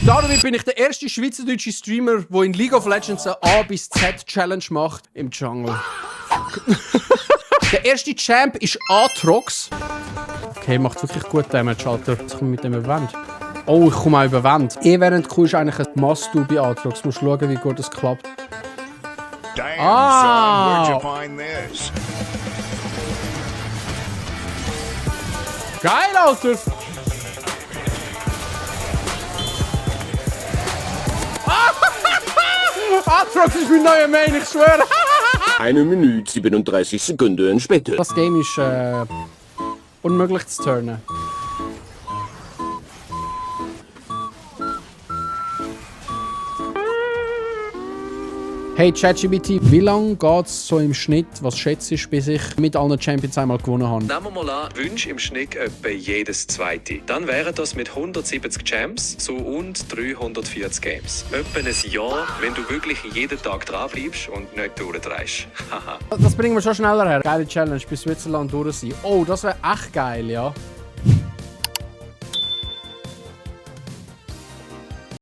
Damit bin ich der erste schweizerdeutsche Streamer, der in League of Legends eine A bis Z Challenge macht im Jungle. Der erste Champ ist Aatrox. Okay, macht wirklich gut Damage, Alter. Jetzt komme ich mit dem Event. Oh, ich komme auch über Wand. Während Q ist eigentlich ein Must-Do bei Aatrox. Du musst schauen, wie gut das klappt. Damn, Ah. son, where'd you find this? Geil, Alter! Aatrox ist mein neuer Main, ich schwöre! 1 Minute 37 Sekunden später. Das Game ist unmöglich zu turnen. Hey ChatGPT, wie lange geht's so im Schnitt, was schätzt du, bis ich mit allen Champions einmal gewonnen habe? Nehmen wir mal an, Wünsch im Schnitt etwa jedes zweite. Dann wären das mit 170 Champs so und 340 Games. Etwa ein Jahr, wenn du wirklich jeden Tag dranbleibst und nicht durchdrehst. Haha. Das bringen wir schon schneller her. Geile Challenge, bis Switzerland durch sein. Oh, das wäre echt geil, ja.